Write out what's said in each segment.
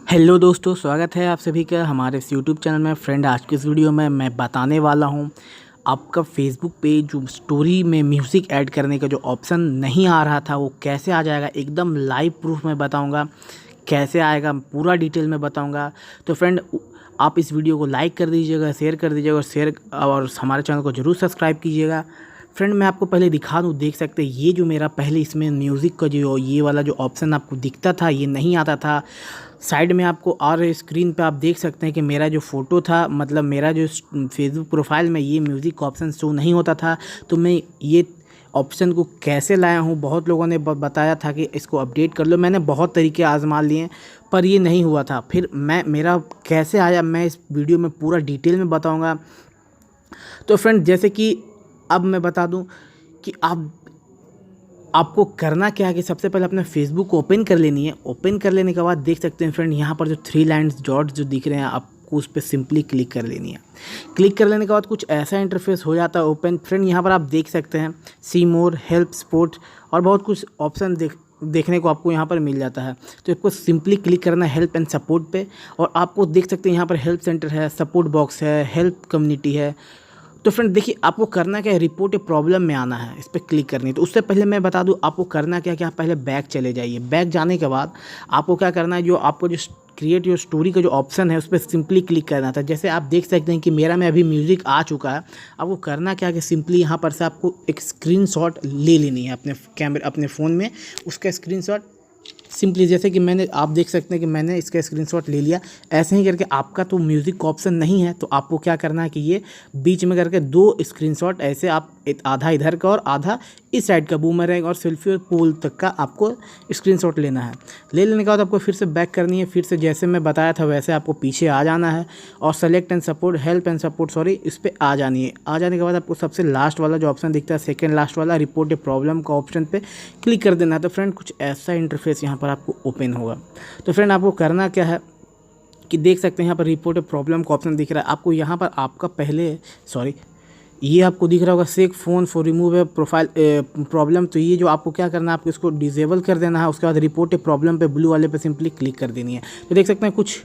Hello दोस्तों, स्वागत है आप सभी का हमारे इस यूट्यूब चैनल में। फ्रेंड, आज की इस वीडियो में मैं बताने वाला हूं आपका फेसबुक पे जो स्टोरी में म्यूज़िक ऐड करने का जो ऑप्शन नहीं आ रहा था वो कैसे आ जाएगा। एकदम लाइव प्रूफ में बताऊंगा कैसे आएगा, पूरा डिटेल में बताऊंगा। तो फ्रेंड, आप इस वीडियो को लाइक कर दीजिएगा, शेयर कर दीजिएगा और हमारे चैनल को ज़रूर सब्सक्राइब कीजिएगा। फ्रेंड, मैं आपको पहले दिखा दूँ, देख सकते हैं ये जो मेरा पहले इसमें म्यूज़िक का जो ये वाला जो ऑप्शन आपको दिखता था ये नहीं आता था। साइड में आपको और स्क्रीन पे आप देख सकते हैं कि मेरा जो फ़ोटो था, मतलब मेरा जो फेसबुक प्रोफाइल में ये म्यूज़िक का ऑप्शन शो नहीं होता था। तो मैं ये ऑप्शन को कैसे लाया हूँ, बहुत लोगों ने बताया था कि इसको अपडेट कर लो। मैंने बहुत तरीके आजमा लिए पर ये नहीं हुआ था। फिर मेरा कैसे आया, मैं इस वीडियो में पूरा डिटेल में बताऊँगा। तो फ्रेंड, जैसे कि अब मैं बता दूं कि आपको करना क्या है कि सबसे पहले अपना फेसबुक को ओपन कर लेनी है। ओपन कर लेने के बाद देख सकते हैं फ्रेंड, यहाँ पर जो 3 लाइन्स डॉट्स जो दिख रहे हैं आपको उस पर सिंपली क्लिक कर लेनी है। क्लिक कर लेने के बाद कुछ ऐसा इंटरफेस हो जाता है ओपन। फ्रेंड, यहाँ पर आप देख सकते हैं सी मोर, हेल्प, सपोर्ट और बहुत कुछ ऑप्शन देखने को आपको यहाँ पर मिल जाता है। तो आपको सिंपली क्लिक करना है हेल्प एंड सपोर्ट पे, और आपको देख सकते हैं यहाँ पर हेल्प सेंटर है, सपोर्ट बॉक्स है, हेल्प कम्युनिटी है। तो फ्रेंड देखिए, आपको करना क्या है, रिपोर्ट ए प्रॉब्लम में आना है, इस पर क्लिक करनी है। तो उससे पहले मैं बता दूं आपको करना क्या है कि आप पहले बैक चले जाइए। बैक जाने के बाद आपको क्या करना है, जो आपको जो क्रिएट योर स्टोरी का जो ऑप्शन है उस पर सिंपली क्लिक करना था। जैसे आप देख सकते हैं कि मेरा में अभी म्यूज़िक आ चुका है। आपको करना क्या है कि सिंपली यहाँ पर से आपको एक स्क्रीनशॉट ले लेनी है अपने फ़ोन में। उसका स्क्रीनशॉट सिंपली, जैसे कि आप देख सकते हैं कि मैंने इसका स्क्रीनशॉट ले लिया। ऐसे ही करके आपका तो म्यूज़िक का ऑप्शन नहीं है, तो आपको क्या करना है कि ये बीच में करके 2 स्क्रीनशॉट ऐसे आप आधा इधर का और आधा इस साइड का बूमरैंग और सेल्फी और पोल तक का आपको स्क्रीनशॉट लेना है। ले लेने के बाद आपको फिर से बैक करनी है। फिर से जैसे मैं बताया था वैसे आपको पीछे आ जाना है और select and support, help and support इस पर आ जानी है। आ जाने के बाद आपको सबसे लास्ट वाला जो ऑप्शन दिखता है, सेकेंड लास्ट वाला, रिपोर्ट ए प्रॉब्लम का ऑप्शन पे क्लिक कर देना है। तो फ्रेंड, कुछ ऐसा इंटरफेस यहाँ पर आपको ओपन होगा। तो फ्रेंड, आपको करना क्या है कि देख सकते हैं यहाँ पर रिपोर्ट ए प्रॉब्लम का ऑप्शन दिख रहा है आपको। यहाँ पर आपका ये आपको दिख रहा होगा सेक phone for remove a profile problem. तो ये जो आपको क्या करना है, आपको इसको डिसेबल कर देना है। उसके बाद रिपोर्ट ए प्रॉब्लम पे ब्लू वाले पे सिंपली क्लिक कर देनी है। तो देख सकते हैं कुछ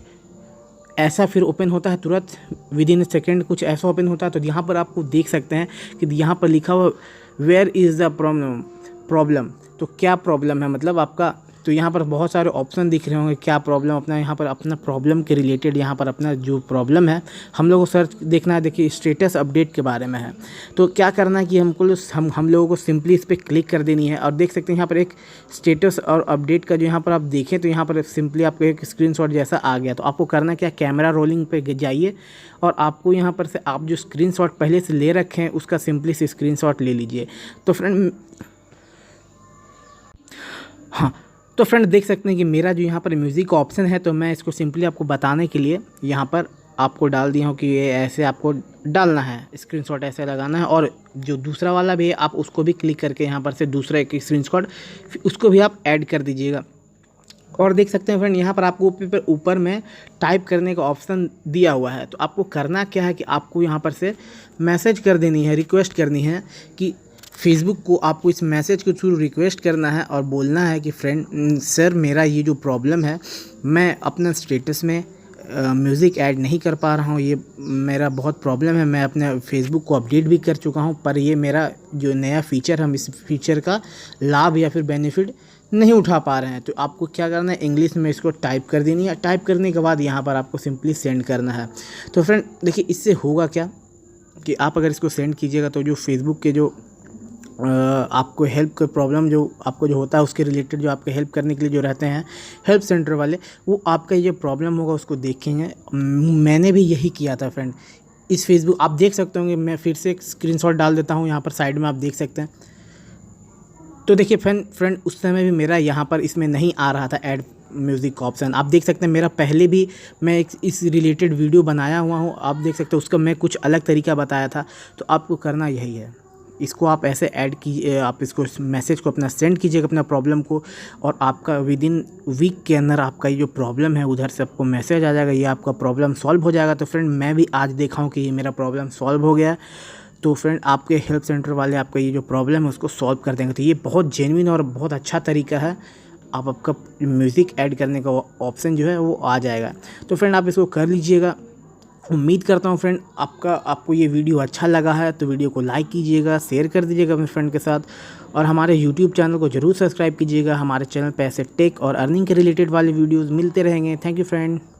ऐसा फिर ओपन होता है तुरंत, विद इन सेकेंड कुछ ऐसा ओपन होता है। तो यहाँ पर आपको देख सकते हैं कि यहाँ पर लिखा हुआ वेयर इज़ द प्रॉब्लम। तो क्या प्रॉब्लम है, मतलब आपका, तो यहाँ पर बहुत सारे ऑप्शन दिख रहे होंगे क्या प्रॉब्लम, अपना यहाँ पर अपना प्रॉब्लम के रिलेटेड यहाँ पर अपना जो प्रॉब्लम है हम लोगों को सर्च देखना है। देखिए, स्टेटस अपडेट के बारे में है। तो क्या करना है कि हम लोगों को सिंपली इस पर क्लिक कर देनी है। और देख सकते हैं यहाँ पर एक स्टेटस और अपडेट का जो यहाँ पर आप देखें तो यहाँ पर सिंपली आपको एक स्क्रीनशॉट जैसा आ गया। तो आपको करना क्या, कैमरा रोलिंग पे जाइए और आपको यहाँ पर से आप जो स्क्रीनशॉट पहले से ले रखे हैं उसका सिंपली से स्क्रीनशॉट ले लीजिए। तो फ्रेंड देख सकते हैं कि मेरा जो यहाँ पर म्यूज़िक का ऑप्शन है, तो मैं इसको सिंपली आपको बताने के लिए यहाँ पर आपको डाल दिया हूँ कि ये ऐसे आपको डालना है, स्क्रीनशॉट ऐसे लगाना है। और जो दूसरा वाला भी है आप उसको भी क्लिक करके यहाँ पर से दूसरा एक स्क्रीनशॉट उसको भी आप ऐड कर दीजिएगा। और देख सकते हैं फ्रेंड, यहाँ पर आपको ऊपर में टाइप करने का ऑप्शन दिया हुआ है। तो आपको करना क्या है कि आपको यहाँ पर से मैसेज कर देनी है, रिक्वेस्ट करनी है कि फेसबुक को आपको इस मैसेज के थ्रू रिक्वेस्ट करना है और बोलना है कि फ्रेंड सर, मेरा ये जो प्रॉब्लम है, मैं अपना स्टेटस में म्यूज़िक ऐड नहीं कर पा रहा हूँ, ये मेरा बहुत प्रॉब्लम है। मैं अपने फेसबुक को अपडेट भी कर चुका हूँ पर ये मेरा जो नया फ़ीचर, हम इस फीचर का लाभ या फिर बेनिफिट नहीं उठा पा रहे हैं। तो आपको क्या करना है, इंग्लिश में इसको टाइप कर देनी है। टाइप करने के बाद यहाँ पर आपको सिंपली सेंड करना है। तो फ्रेंड देखिए, इससे होगा क्या कि आप अगर इसको सेंड कीजिएगा तो जो फेसबुक के जो आपको हेल्प का प्रॉब्लम जो आपको जो होता है उसके रिलेटेड जो आपके हेल्प करने के लिए जो रहते हैं हेल्प सेंटर वाले, वो आपका ये प्रॉब्लम होगा उसको देखेंगे। मैंने भी यही किया था फ्रेंड। इस फेसबुक आप देख सकते होंगे, मैं फिर से एक स्क्रीनशॉट डाल देता हूँ, यहाँ पर साइड में आप देख सकते हैं। तो देखिए फ्रेंड उस समय भी मेरा यहाँ पर इसमें नहीं आ रहा था ऐड म्यूज़िक का ऑप्शन। आप देख सकते हैं मेरा पहले भी मैं एक इस रिलेटेड वीडियो बनाया हुआ हूँ, आप देख सकते हैं उसका मैं कुछ अलग तरीका बताया था। तो आपको करना यही है, इसको आप ऐसे ऐड कीजिए, आप इसको मैसेज को अपना सेंड कीजिएगा अपना प्रॉब्लम को, और आपका विद इन वीक के अंदर आपका ये जो प्रॉब्लम है उधर से आपको मैसेज आ जाएगा, ये आपका प्रॉब्लम सॉल्व हो जाएगा। तो फ्रेंड मैं भी आज देखा हूँ कि ये मेरा प्रॉब्लम सॉल्व हो गया। तो फ्रेंड आपके हेल्प सेंटर वाले आपका ये जो प्रॉब्लम है उसको सॉल्व कर देंगे। तो ये बहुत जेन्युइन और बहुत अच्छा तरीका है। आपका म्यूज़िक ऐड करने का ऑप्शन जो है वो आ जाएगा। तो फ्रेंड आप इसको कर लीजिएगा। उम्मीद करता हूँ फ्रेंड आपको ये वीडियो अच्छा लगा है, तो वीडियो को लाइक कीजिएगा, शेयर कर दीजिएगा अपने फ्रेंड के साथ, और हमारे यूट्यूब चैनल को ज़रूर सब्सक्राइब कीजिएगा। हमारे चैनल पे ऐसे टेक और अर्निंग के रिलेटेड वाले वीडियोज़ मिलते रहेंगे। Thank you friend.